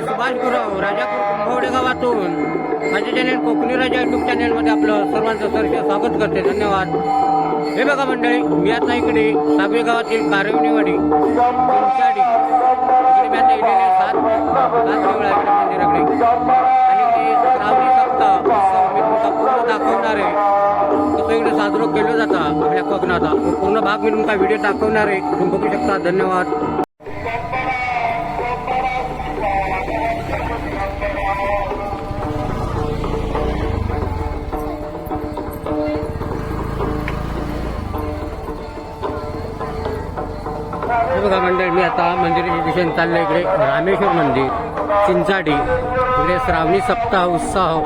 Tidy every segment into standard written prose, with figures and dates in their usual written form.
सुभाष गुरव राजापूर कुंभवडे गावातून माझे चॅनेल कोकणी राजा यूट्यूब चॅनेलमध्ये आपलं सर्वांचं सहर्ष स्वागत करते. धन्यवाद. हे बघा मंडळी, मी आता इकडे सागवे गावातील कारवणीवाडी चिंचाडी इकडे मी आता इकडे सात वेळा इकडे मंदिराकडे आणि इकडे श्रावणी सप्ताह उत्सव मी तुमचा पूर्ण दाखवणार आहे. कसं इकडे साजरा केलं जातं आपल्या कोकणाचा पूर्ण भाग मी तुमचा व्हिडिओ दाखवणार आहे. तुम्ही बघू शकता. धन्यवाद. बघा मंडळ, मी आता मंदिराच्या दिशेने चाललं इकडे रामेश्वर मंदिर चिंचाडी. इकडे श्रावणी सप्ताह उत्साह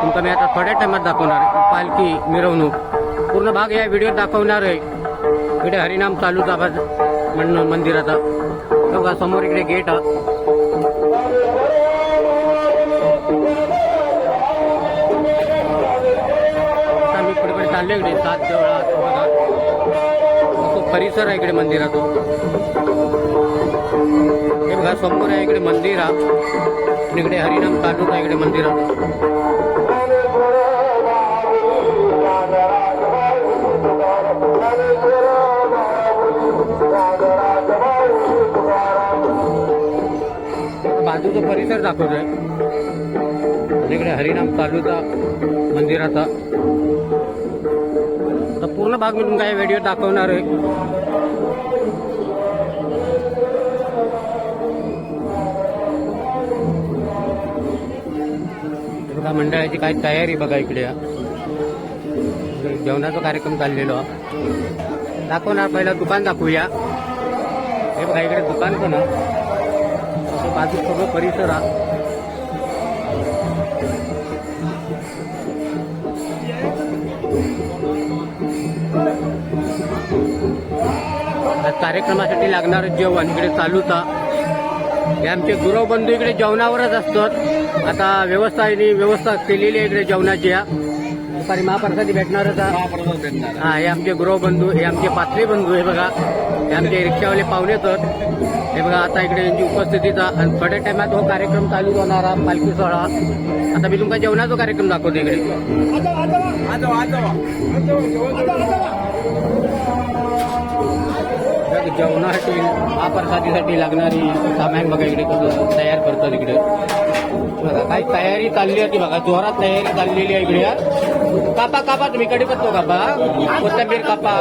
तुमचा मी आता थोड्या टायमात दाखवणार आहे. पालखी मिरवणूक पूर्ण भाग या व्हिडिओत दाखवणार आहे. इकडे हरिनाम चालूच आवाज मंदिराचा. बघा समोर इकडे गेट आहे. आता मी पुढे चाललो इकडे 7 देवळा. बघा परिसर आहे इकडे मंदिराचा. हे बघा समोर आहे इकडे मंदिर आहे. इकडे हरिनाम चालूच आहे इकडे मंदिरात. बाजूचा परिसर दाखवतोय. इकडे हरिनाम चालूचा मंदिराचा. आता पूर्ण भाग मी तुमचा या व्हिडिओ दाखवणार आहे. बघा मंडळाची काय तयारी बघा इकडे. जेवणाचा कार्यक्रम चाललेला दाखवणार. पहिला दुकान दाखवूया. हे बघा इकडे दुकान पण बाजू सगळं परिसर आहे. कार्यक्रमासाठी लागणारं जेवण इकडे चालूच आहे. हे आमचे गुरुबंधू इकडे जेवणावरच असतात. आता व्यवस्था केलेली आहे इकडे जेवणाची. दुपारी महाप्रसादी भेटणारच हा. हे आमचे गुरुबंधू, हे आमचे पाथरी बंधू. हे बघा हे आमचे रिक्षावाले पाहुणे तर. हे बघा आता इकडे यांची उपस्थितीचा आणि थोड्या टायमात हो कार्यक्रम चालू होणार पालखी सोहळा. आता मी तुमचा जेवणाचा कार्यक्रम दाखवतो इकडे. जेवणासाठी महाप्रसादीसाठी लागणारी सामान बघा इकडे कसं तयार करतात इकडे. बघा काय तयारी चालली होती बघा. जोरात तयारी चाललेली आहे इकडे. कापा तुम्ही कडीपत्तो कापा, कोथिंबीर कापा,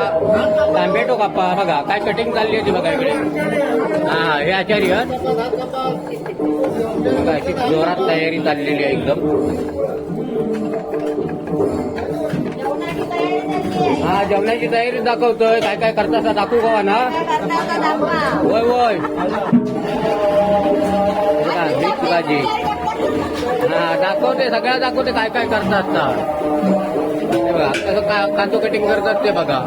टॅमॅटो कापा. बघा काय कटिंग चालली होती बघा इकडे. हा हे आचार्य बघा अशी जोरात तयारी चाललेली आहे एकदम. हा जेवणाची तयारी दाखवतोय. काय काय करता दाखवू का ना. होय होय मिक्स भाजी. हा दाखवते सगळ्या दाखवते काय काय करतात. बघा कसं कांदो कटिंग करतात ते बघा.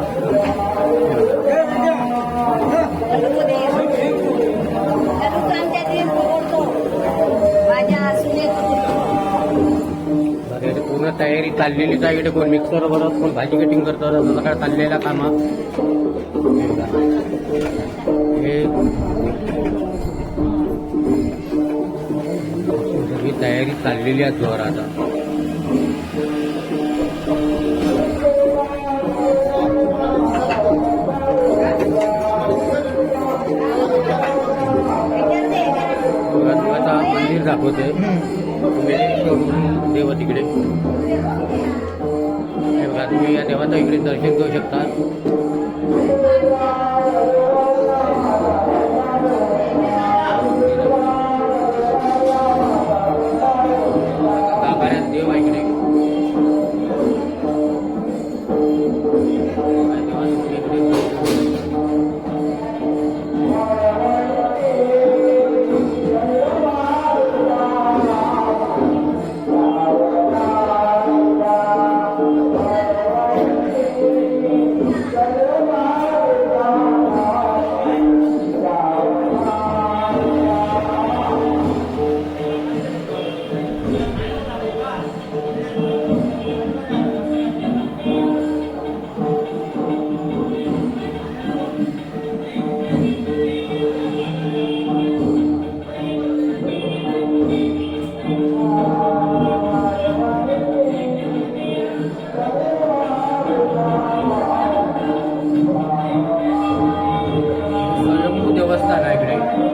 पूर्ण तयारी चाललेलीच आहे इकडे. कोण मिक्सर बरोबर, कोण भाजी कटिंग करतात. सगळा चाललेला कामा. हे सगळी तयारी चाललेली आहे जोरात. आता मंदिर दाखवते देव तिकडे. हे बघा तुम्ही या देवाचं इकडे दर्शन घेऊ शकता. गाभाऱ्यात देव आहे इकडे. देवस्थान आहे इकडे.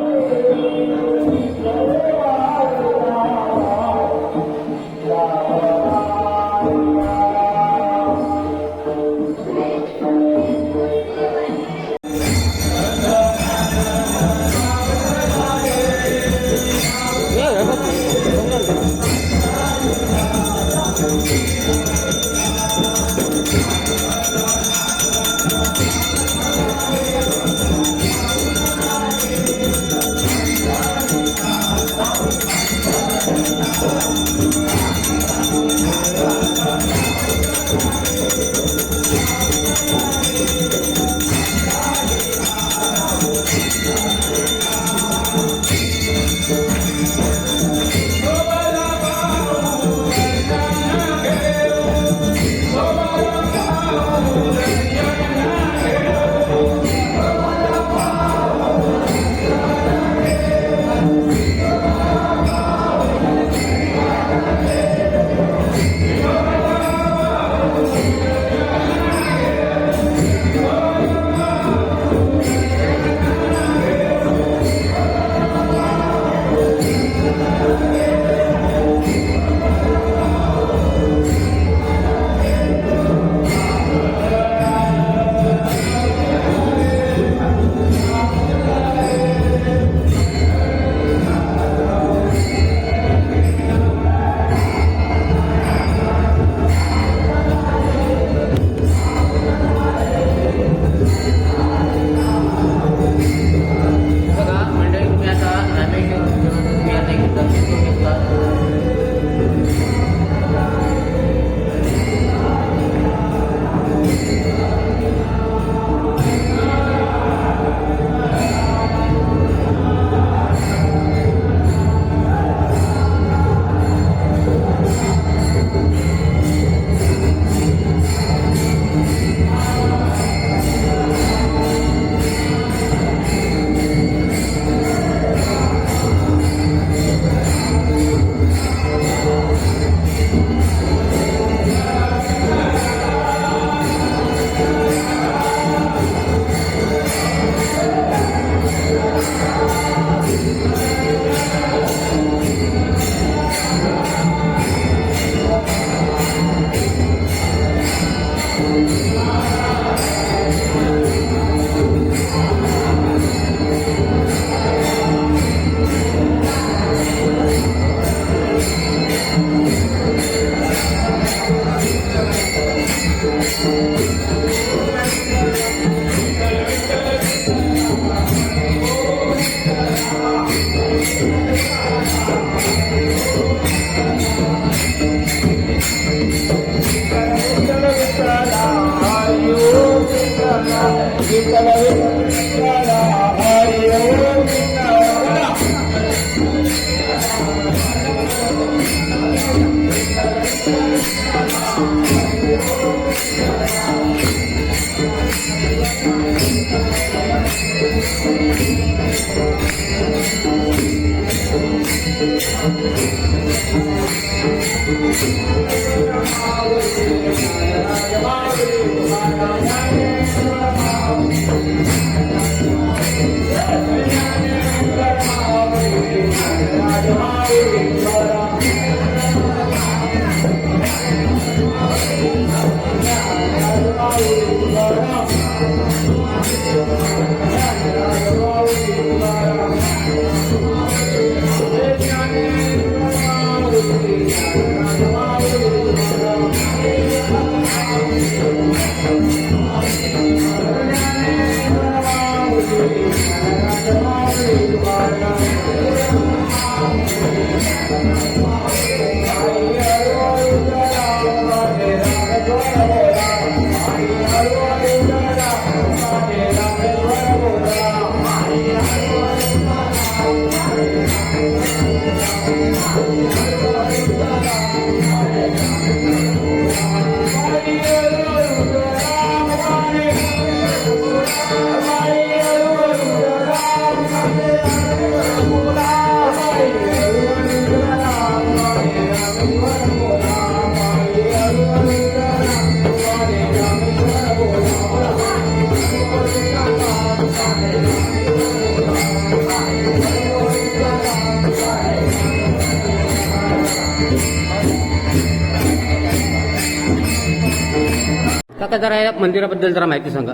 काका जरा या मंदिराबद्दल जरा माहिती सांगा.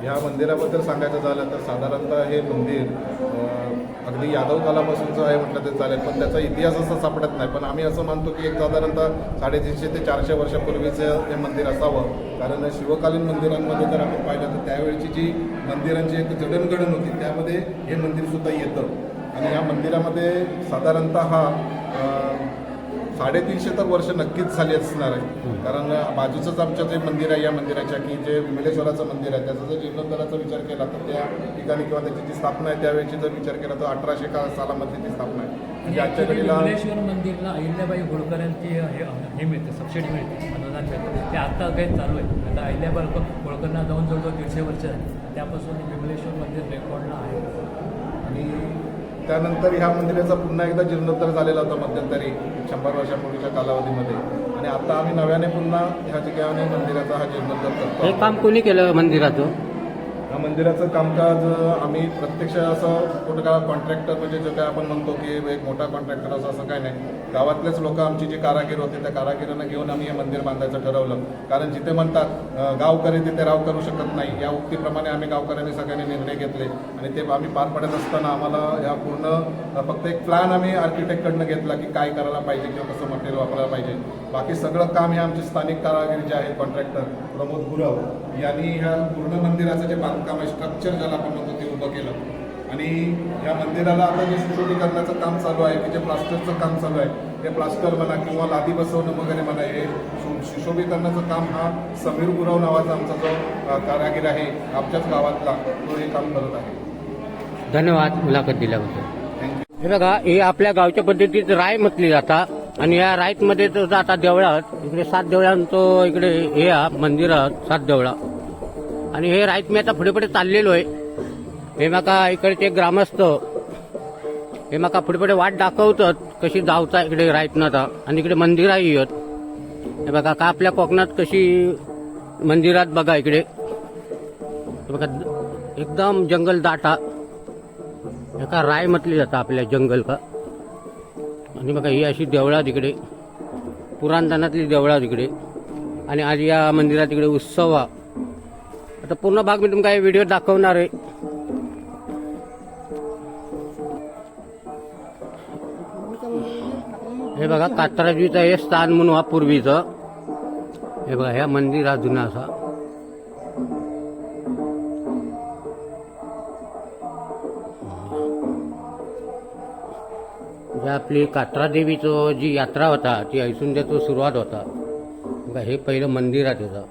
या मंदिराबद्दल सांगायचं झालं तर साधारणतः हे मंदिर अगदी यादव कालापासूनचं आहे म्हटलं तर चालेल, पण त्याचा इतिहास असा सापडत नाही. पण आम्ही असं मानतो की एक साधारणतः 350 ते 400 वर्षापूर्वीचं हे मंदिर असावं. कारण शिवकालीन मंदिरांमध्ये जर आपण पाहिलं तर त्यावेळची जी मंदिरांची एक जडणघडण होती त्यामध्ये हे मंदिरसुद्धा येतं. आणि या मंदिरामध्ये साधारणतः हा 350 तर वर्ष नक्कीच झाली असणार आहे. कारण बाजूचंच आमचं जे मंदिर आहे या मंदिराच्या की जे विमलेश्वराचं मंदिर आहे त्याचा जर जीर्णोद्धाराचा विचार केला तर त्या ठिकाणी किंवा त्याची जी स्थापना आहे त्यावेळची जर विचार केला तर 1800 सालामध्ये ती स्थापना आहे. म्हणजे आजच्या घडीला विमलेश्वर मंदिरला अहिल्याबाई होळकरांची हे मिळते, सबसिडी मिळते, अनुदान मिळते. ते आता काही चालू आहे. आता अहिल्याबाई होळकरांना जाऊन जवळजवळ 150 वर्ष झाली. त्यापासून विमलेश्वर मंदिर रेकॉर्डला आहे. आणि त्यानंतर ह्या मंदिराचा पुन्हा एकदा जीर्णोद्धार झालेला होता मध्यंतरी 100 वर्षापूर्वीच्या कालावधीमध्ये. आणि आता आम्ही नव्याने पुन्हा ह्या ठिकाणी मंदिराचा हा जीर्णोद्धार करतो. हे काम कोणी केलं मंदिराचं? या मंदिराचं कामकाज आम्ही प्रत्यक्ष असं कुठं का कॉन्ट्रॅक्टर म्हणजे जो काय आपण म्हणतो की एक मोठा कॉन्ट्रॅक्टर असं काय नाही. गावातलेच लोक आमची जी कारागीर होते त्या कारागिरांना घेऊन आम्ही हे मंदिर बांधायचं ठरवलं. कारण जिथे म्हणतात गावकरी तिथे राव करू शकत नाही, या उक्तीप्रमाणे आम्ही गावकऱ्यांनी सगळ्यांनी निर्णय घेतले. आणि ते आम्ही पार पडत असताना आम्हाला या पूर्ण फक्त एक प्लॅन आम्ही आर्किटेक्टकडनं घेतला की काय करायला पाहिजे किंवा कसं मटेरियल वापरायला पाहिजे. बाकी सगळं काम हे आमचे स्थानिक कारागीर जे आहेत कॉन्ट्रॅक्टर प्रमोद गुरव यांनी ह्या पूर्ण मंदिराचं जे बांधकाम आहे, स्ट्रक्चर ज्याला आपण म्हणतो ते उभं केलं. आणि या मंदिराला आता जे सुशोभीकरणाचं काम चालू आहे की जे प्लास्टरचं काम चालू आहे, ते प्लास्टर म्हणा किंवा लादी बसवणं वगैरे म्हणा, हे सुशोभीकरणाचं काम हा समीर गुरव नावाचा आमचा जो कारागीर आहे आमच्याच गावातला, तो हे काम करत आहे. धन्यवाद मुलाखत दिल्याबद्दल. थँक्यू. हे बघा, हे आपल्या गावच्या पद्धतीत राय म्हटली जातात. आणि या राईतमध्ये तर आता देवळात इकडे 7 देवळांचं इकडे हे मंदिरात 7 देवळा. आणि हे राईत मी आता पुढे पुढे चाललेलो आहे. हे माका इकडचे ग्रामस्थ हे माका पुढे पुढे वाट दाखवतात कशी जावचा इकडे राईतनं आता. आणि इकडे मंदिरही येत. हे बघा का आपल्या कोकणात कशी मंदिरात बघा इकडे हे बघा एकदम जंगल दाटा एका राय म्हटली जातं आपल्या जंगल का. आणि बघा ही अशी देवळा तिकडे पुराणदानातली देवळा तिकडे. आणि आज या मंदिरात तिकडे उत्सव आता पूर्ण भाग मी तुमका व्हिडिओ दाखवणार आहे. हे बघा कात्राजीचं हे स्थान म्हणून हा पूर्वीचं. हे बघा ह्या मंदिर हा जुना असा. आपली कात्रा देवीचं जी यात्रा होता ती ऐसून तो सुरुवात होता. बघा हे पहिलं मंदिर आहे त्याचं.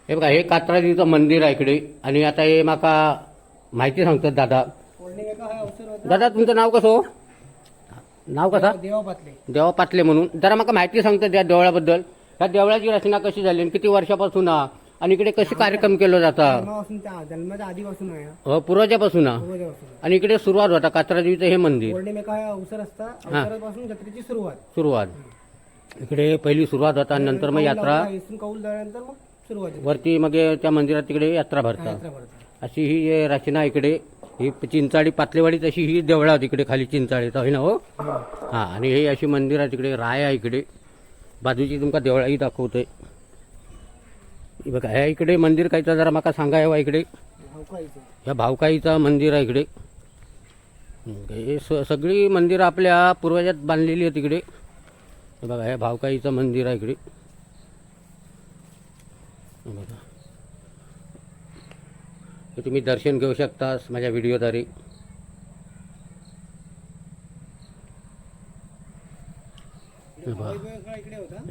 हे बघा हे कात्रा देवीचं मंदिर आहे इकडे. आणि आता हे माका माहिती सांगतात दादा. दादा तुमचं नाव कसं हो? नाव कसं? देवा पाटले म्हणून. जरा माका माहिती सांगतात या देवळाबद्दल. या देवळाची रचना कशी झाली आणि किती वर्षापासून आणि इकडे कसे कार्यक्रम केले जातात? जन्माच्या आधीपासून आहे, हो पूर्वजापासून. आणि इकडे सुरुवात होता कात्रादेवीचं हे मंदिर. पौर्णिमेका अवसर असता, अवसरापासून जत्रेची सुरुवात. इकडे पहिली सुरुवात होता आणि नंतर मग यात्रा कौल झाल्यानंतर मग सुरुवात वरती मग त्या मंदिरात तिकडे यात्रा भरतात. अशी ही रचना इकडे ही चिंचाळी पातलेवाडी तशी ही देवळा तिकडे खाली चिंचाळीचा होई ना हो. हा आणि हे अशी मंदिर आहे तिकडे राय आहे इकडे. बाजूची तुमका देवळाही दाखवतोय. बघा ह्या इकडे मंदिर कायचा जरा माका सांगायवा इकडे. ह्या भावकाईचा मंदिर आहे इकडे. हे सगळी मंदिरं आपल्या पूर्वजात बांधलेली आहेत इकडे. बघा ह्या भावकाईचं मंदिर आहे इकडे. बघा हे तुम्ही दर्शन घेऊ शकता माझ्या व्हिडिओद्वारे.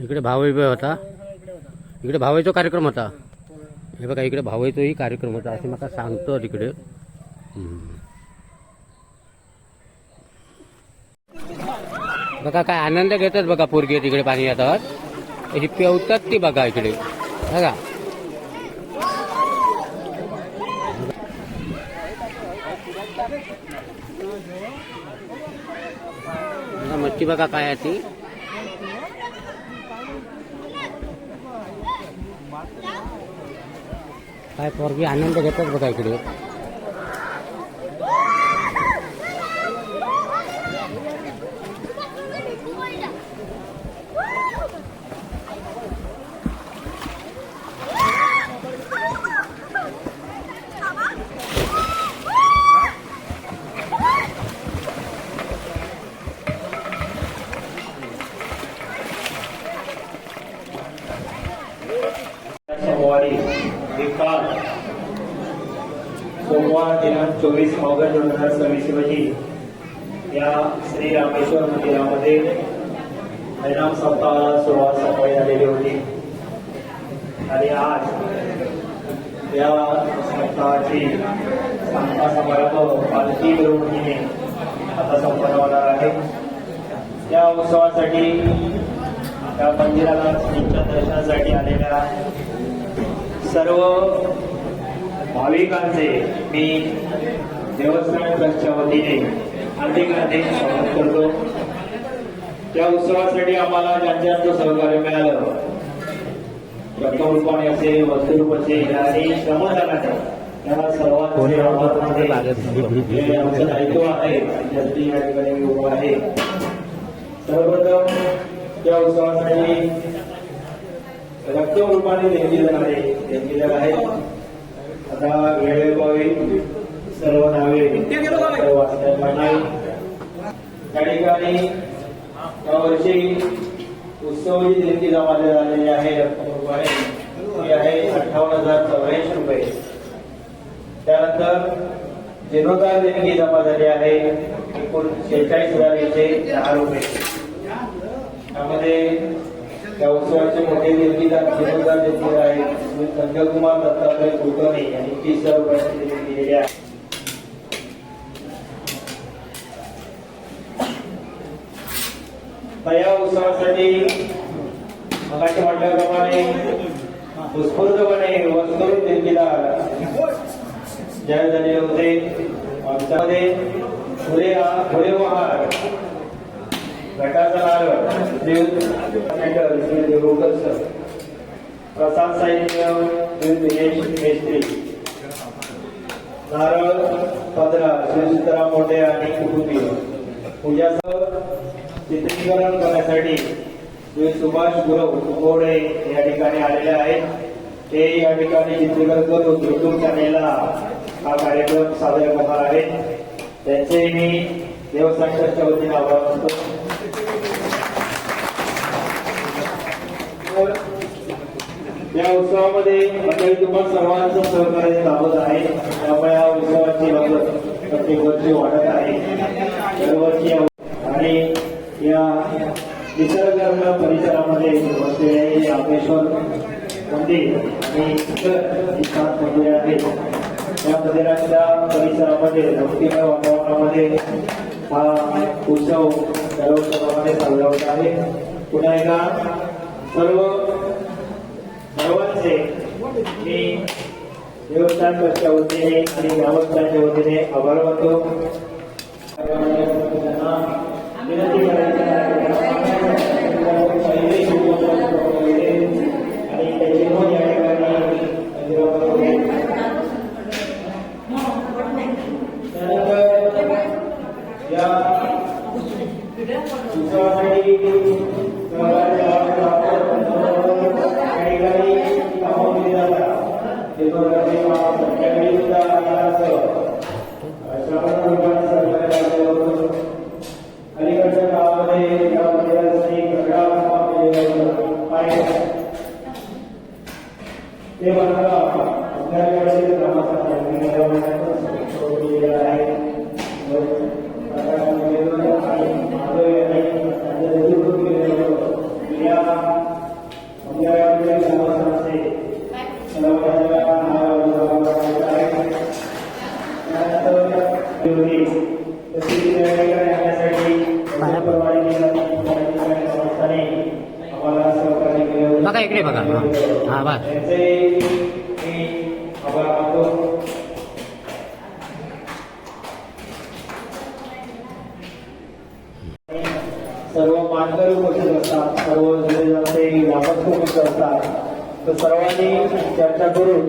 इकडे भावविभव होता. इकडे भावायचा कार्यक्रम होता. हे बघा इकडे भावायचाही कार्यक्रम होता असे मला सांगतो तिकडे. बघा काय आनंद घेतात बघा पोरगी तिकडे पाणी येतात अशी पेवतात ती बघा इकडे. बघा मच्छी बघा काय आहे ती. काय पोरगी आनंद घेतात बघा इकडे. काल सोमवार दिनांक 24 ऑगस्ट 2026 रोजी या श्री रामेश्वर मंदिरामध्ये हरिनाम सप्ताहाला सुरुवात सकाळी झालेली होती आणि आज या सप्ताहाची सांगता समारंभ पालखी मिरवणुकीने आता संपन्न होणार आहे. या उत्सवासाठी या मंदिराला श्रींच्या दर्शनासाठी आलेल्या सर्व भाविकांचे मी देवस्थान ट्रस्टच्या वतीने हार्दिक स्वागत करतो. त्या उत्सवासाठी आम्हाला ज्यांचं सहकार्य मिळालं, रक्तरूपाने असेल, वस्तुरूप असेल आणि श्रमदानाने या सर्वांचे आमचं दायित्व आहे. ज्यांची या ठिकाणी मी उभा आहे. सर्वप्रथम त्या उत्सवासाठी रक्तरूपाने देणगीदार आहेत. आता वेळोवेळी सर्व नावे वाचण्यात नाही. त्या ठिकाणी यावर्षी उत्सवाची देणगी जमा झालेली आहे रक्तरूपाने ती आहे 58,084 रुपये. त्यानंतर जीर्णोद्धार देणगी जमा झाली आहे एकूण 46,110 रुपये. त्यामध्ये या उत्सवाचे मोठे देणगीदार जीर्णोद्धार देणगीदार आहेत संजयकुमार दत्तात्रय कुलकर्णी यांनी 30,000 रुपयांची देणगी दिलेली आहे. या उत्सवासाठी मगाशी म्हटल्याप्रमाणे उत्स्फूर्तपणे वस्तू देणगीदार जाहीर झालेले होते. आमच्यामध्ये फुले महार घटाचा नारळ श्री देवकर सर, प्रसाद साहित्य श्री दिनेश मेस्त्री, नारळ 15 श्री सीताराम मोठे आणि कुटुंबीय, पूजासह चित्रीकरण करण्यासाठी श्री सुभाष गुरव तुकोडे या ठिकाणी आलेले आहेत. ते या ठिकाणी चित्रीकरण करून युट्यूब चॅनेलला हा कार्यक्रम सादर करणार आहेत. त्यांचे मी देवस्थान ट्रस्टच्या वतीने आभार मानतो. या उत्सवामध्ये मंडळी तुम्हाला सर्वांचं सहकार्य लाभत आहे. त्यामुळे या उत्सवाची लगत प्रत्येक वर्षी वाढत आहे. दरवर्षी आणि या निसर्गरम्य परिसरामध्ये वसलेले रामेश्वर मंदिर आणि इतर 7 मंदिरे आहेत. या मंदिराच्या परिसरामध्ये भक्तिमय वातावरणामध्ये हा उत्सव सर्वप्रमाणे साजरा होत आहे. पुन्हा एकदा सर्वांचे मी देवस्थान ट्रस्टच्या वतीने आणि ग्रामस्थांच्या वतीने आभार मानतो. विनंती करायची आणि त्याची नोंद या ठिकाणी त्यानंतर या उत्सवासाठी अलीकडच्या काळामध्ये या मंदिराची ते मात्र आपल्याकडे बघा इकडे बघा. हा बस. सर्व मानकरी उपस्थित असतात, सर्व ग्रामस्थ उपस्थित असतात. तर सर्वांनी चर्चा करून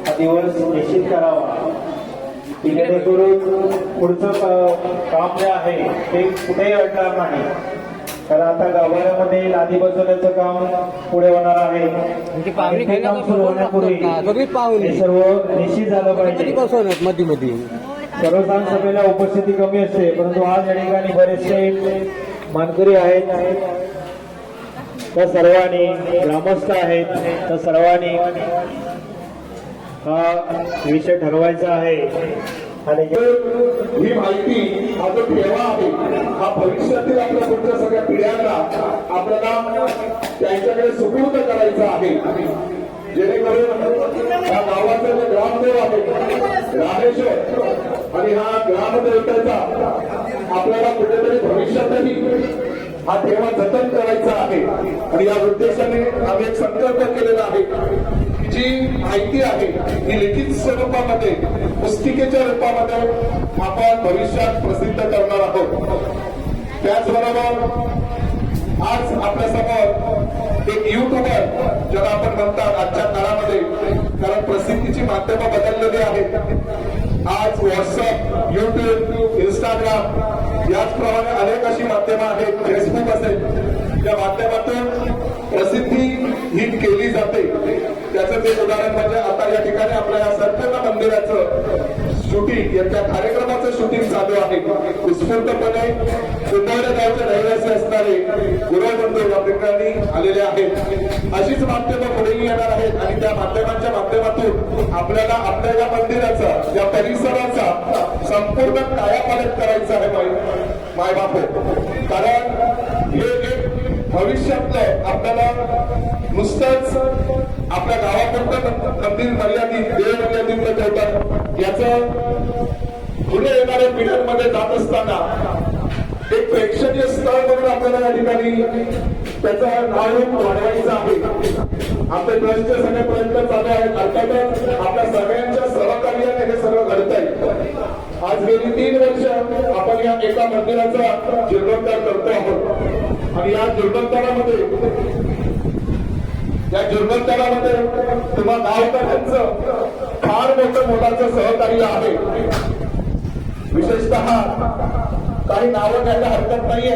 हा दिवस निश्चित करावा. जेणेकरून पुढचं काम जे आहे ते कुठेही अडणार नाही. कारण आता गाभाऱ्यामध्ये लादी बसवण्याचं काम पुढे होणार आहे. ते काम सुरू होण्यापूर्वी हे सर्व निश्चित झालं पाहिजे. मध्ये सर्वसाधारण सभेला उपस्थिती कमी असते, परंतु आज या ठिकाणी बरेचसे मानकरी आहेत. त्या सर्वांनी ग्रामस्थ आहेत, त्या सर्वांनी हा विषय ठरवायचा आहे आणि ही माहिती हा जो ठेवा आहे हा भविष्यातील आपल्या पुढच्या सगळ्या पिढ्यांना आपल्याला त्यांच्याकडे सुपूर्द करायचा आहे जेणेकरून या गावाचा जे ग्रामदेव आहे रामेश्वर आणि हा ग्रामदेवतेचा आपल्याला कुठेतरी भविष्यातही हा ठेवा जतन करायचा आहे आणि या उद्देशाने आम्ही एक संकल्प केलेला आहे जी माहिती आहे ही लिखित स्वरूपामध्ये पुस्तिकेच्या रूपामध्ये आपण भविष्यात प्रसिद्ध करणार आहोत. त्याचबरोबर आज आपल्या समोर एक युट्यूबर ज्याला आपण म्हणतात आजच्या काळामध्ये, कारण प्रसिद्धीची माध्यमं बदललेली आहेत. आज व्हॉट्सअप, युट्यूब, इंस्टाग्राम याचप्रमाणे अनेक अशी माध्यमं आहेत, फेसबुक असेल, या माध्यमातून प्रसिद्धी ही केली जाते. त्याचं ते उदाहरण म्हणजे आता या ठिकाणी आपल्या या संपूर्ण मंदिराचं शूटिंग, त्या कार्यक्रमाचं शूटिंग चालू आहे. उत्स्फूर्तपणे कुंभवडे गावचे रहिवासी असणारे गुरुबंधू या ठिकाणी आलेले आहेत. अशीच माध्यमं पुढेही येणार आहेत आणि त्या माध्यमांच्या माध्यमातून आपल्याला आपल्या या मंदिराचा, या परिसराचा संपूर्ण कायापालट करायचा आहे मायबापो. कारण हे एक भविष्यातलं आपल्याला नुसतंच आपल्या गावापुरतं मंदिर मर्यादित, देव मर्यादित न ठेवतात, याचं पुढे येणाऱ्या पिढ्यांमध्ये जात असताना एक प्रेक्षणीय स्थळ म्हणून आपल्याला या ठिकाणी त्याचं नाव वाढवायचं आहे. आपले ट्रस्टचे सगळे प्रयत्न चालू आहेत. अर्थातच आपल्या सगळ्यांच्या सहकार्याने हे सगळं घडत आहे. आज गेली 3 वर्ष आपण या एका मंदिराचा जीर्णोद्धार करतो आहोत आणि या जीर्णोद्धारामध्ये तुम्हा गावकऱ्यांचं फार मोलाचं सहकार्य आहे. विशेषतः काही नावं घ्यायला हरकत नाहीये.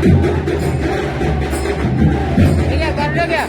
हे घ्या, कार्ड घ्या.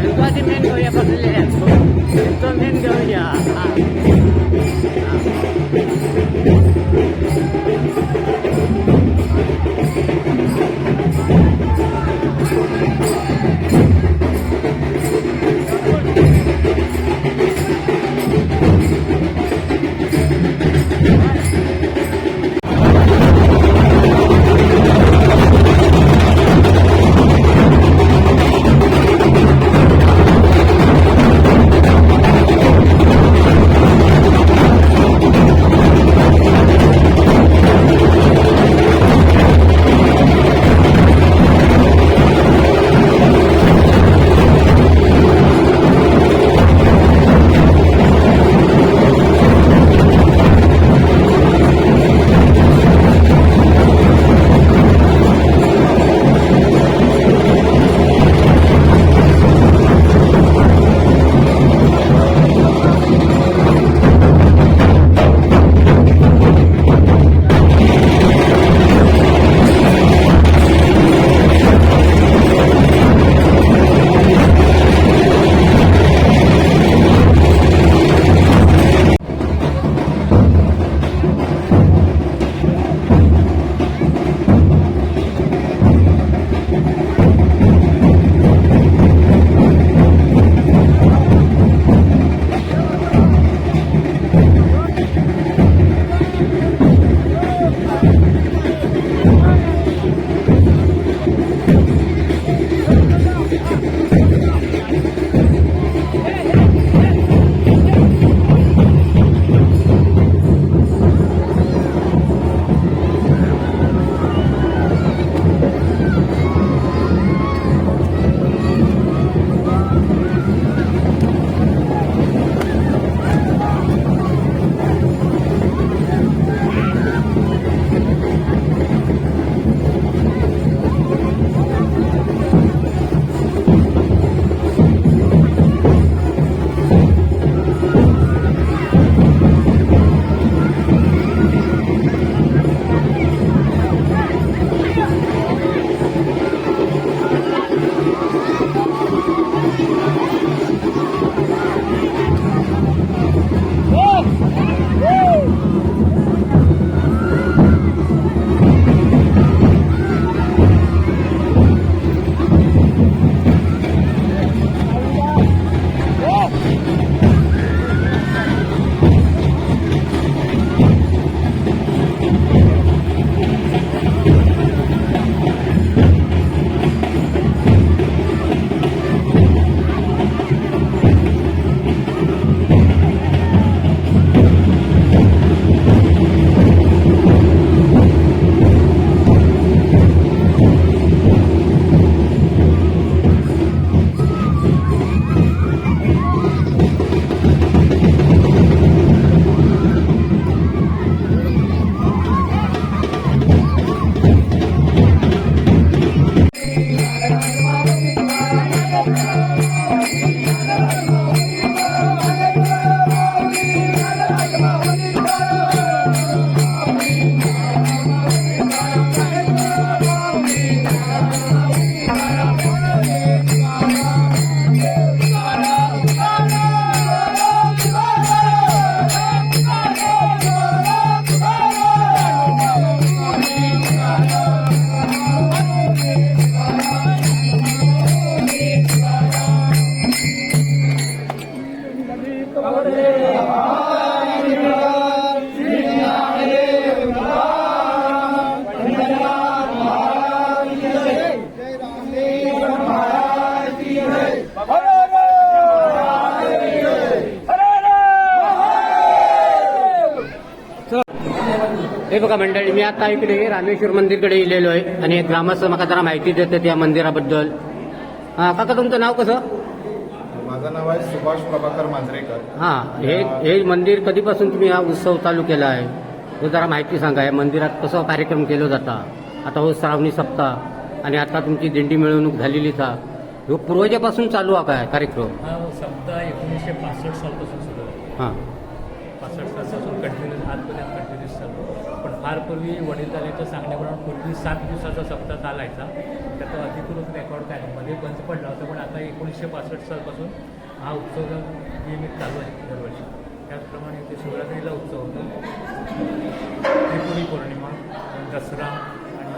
Itu aja main gaya berdiri. Itu main gaya. हे बघा मंडळी, मी आता इकडे रामेश्वर मंदिरकडे गेलेलो आहे आणि एक ग्रामस्थ मला जरा माहिती देतात या मंदिराबद्दल. काका तुमचं नाव कसं? माझं नाव आहे सुभाष प्रभाकर मांजरेकर. हे मंदिर कधीपासून तुम्ही हा उत्सव चालू केला आहे हे जरा माहिती सांगा. या मंदिरात कसं कार्यक्रम केला जाता? आता हो श्रावणी सप्ताह आणि आता तुमची दिंडी मिरवणूक झालेलीच हा. ह्यो पूर्वजापासून चालू आहे काय कार्यक्रम? हा सप्ताह 1965 सालपासून सुरू आहे. हां 65 सालपासून कंटिन्यूस आजपर्यंत कंटिन्यूस चालू. पण फार पूर्वी वडीलधाऱ्याच्या सांगण्याप्रमाणे पूर्वी 7 दिवसाचा सप्ताह चालायचा. त्याचा अधिकृत रेकॉर्ड काय नाही, मध्ये बंद पडला होता. पण आता 1965 सालपासून हा उत्सव नियमित चालू आहे दरवर्षी. त्याचप्रमाणे ते शिवरात्रीला उत्सव होतो, त्रिपुरी पौर्णिमा, दसरा आणि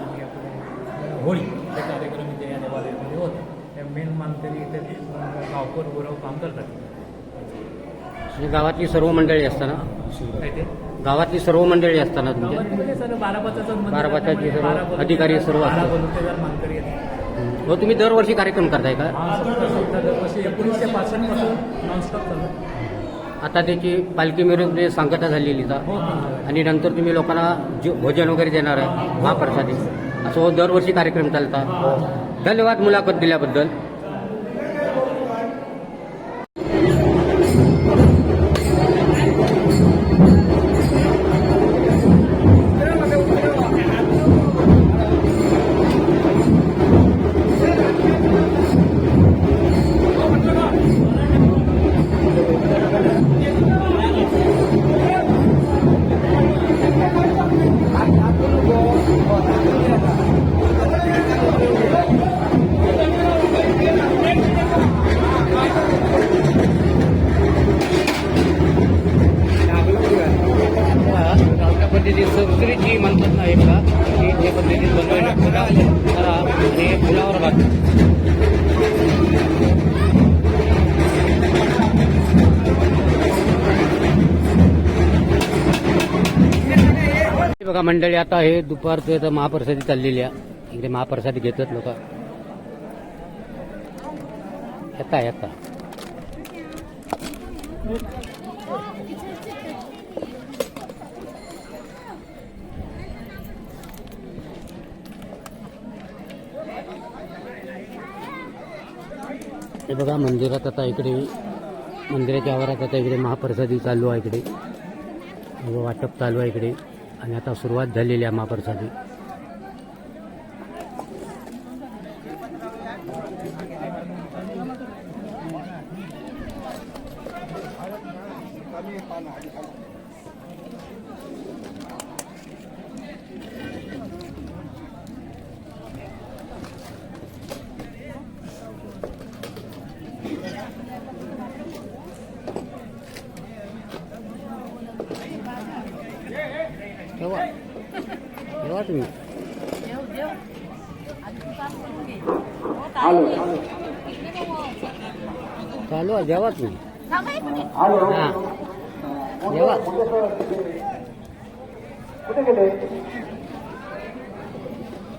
होळी हे कार्यक्रम इथे या देवालयामध्ये होतात. त्या मेन मानकरी इथे गावकर गुरव काम करतात. ही गावातली सर्व मंडळी असताना काय ते गावातली सर्व मंडळी असताना तुमच्या गावामध्ये सर्व बारापाचाचं बारापाचाचे सर्व अधिकारी सर्व असतात. बलुतेदार मानकरी आहेत. हो तुम्ही दरवर्षी कार्यक्रम करताय का? हा सप्ताह दरवर्षी 1965 पासून नॉनस्टॉप चालू आहे. आता त्याची पालखी मिरवणूक जे सांगता झालेली का? हो आणि नंतर तुम्ही लोकांना भोजन वगैरे देणार आहे महाप्रसादी, असं हो दरवर्षी कार्यक्रम चालतात. धन्यवाद मुलाखत दिल्याबद्दल. गावच्या पद्धतीत संस्कृती म्हणतात ना एकदा की त्या पद्धतीत बनवायला करा आणि फुलावर घालतात. बघा मंडळी, आता हे दुपारचं इथं महाप्रसादी चाललेली आहे. इकडे महाप्रसादी घेतात लोक. येता हे बघा मंदिरात आता इकडे मंदिराच्या आवारात आता इकडे महाप्रसादी चालू आहे. इकडे वाटप चालू आहे इकडे आणि आता सुरुवात झालेली आहे महाप्रसादी. जेव्हा तुम्ही चालू आहे जेव्हा तुम्ही हां जेव्हा कुठे गेले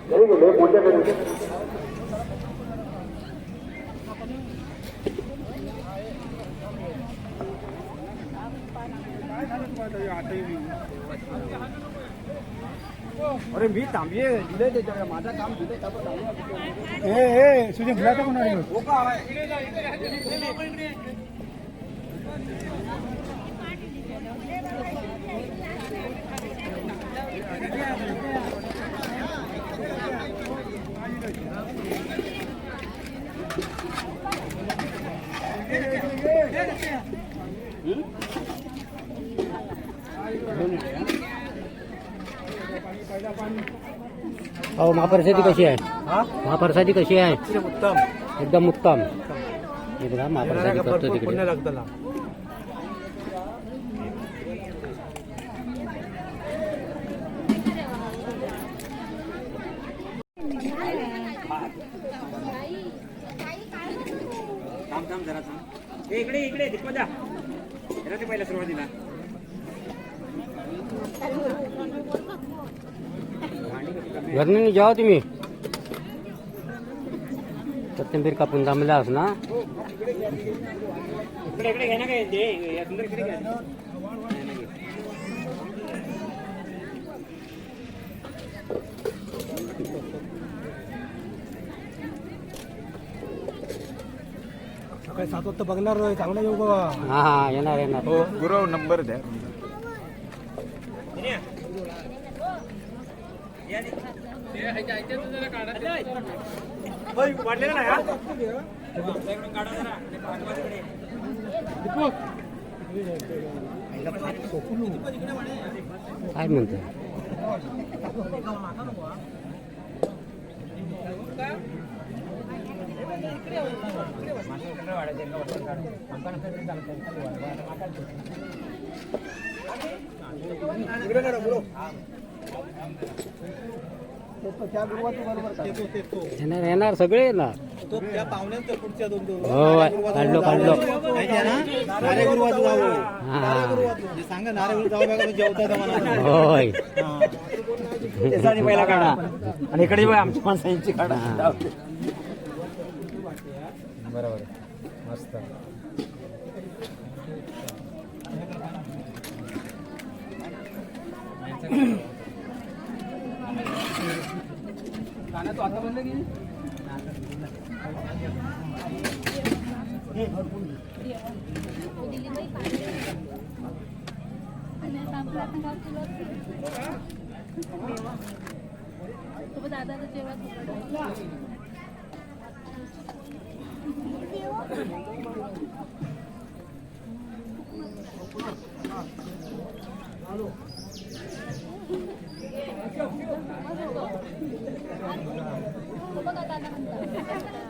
घरी गेले कोणत्या घरी अरे मी थांबये दिले त्याच्या माझं काम दिले सुजय भुलाचा कोण आहे हो महाप्रसादी कशी आहे? महाप्रसादी कशी आहे? उत्तम एकदम उत्तम. हे बघा महाप्रसादी करतो तिकडे. इकडे इकडे दिखवा ते पहिल्या सुरुवातीला घरनं जावा तुम्ही. कोथिंबीर कापून जमलास ना? इकडे इकडे घ्या ना काय ते सुंदर इकडे घ्या. सकाळी 7 वाजता बघणार चांगला येऊ बाबा. हा हा येणार येणार. हो गुरव नंबर द्या. काय म्हणतो त्या गुरुवार तू बरोबर का? येणार येणार सगळे येणार. तो त्या पाहुण्यांचा पुढच्या 2 हो काढलो काढलो. नारे गुरुवार जाऊ. हा सांगा नारे गुरुवार जाऊ जेवता म्हणा. होय. पहिला काढा आणि इकडे आमची माणसांची काढा. बरोबर मस्त. दादाचं जेवण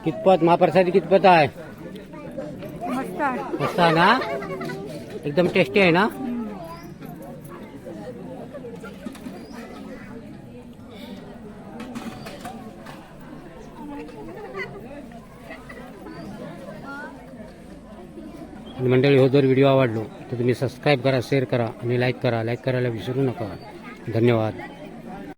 कितपत महाप्रसादी कितपत आहे? मस्त आहे. मस्त आहे ना? एकदम टेस्टी आहे ना? आणि मंडळी हो जर व्हिडिओ आवडलो तर तुम्ही सबस्क्राईब करा, शेअर करा आणि लाईक करा. लाईक करायला विसरू नका. धन्यवाद.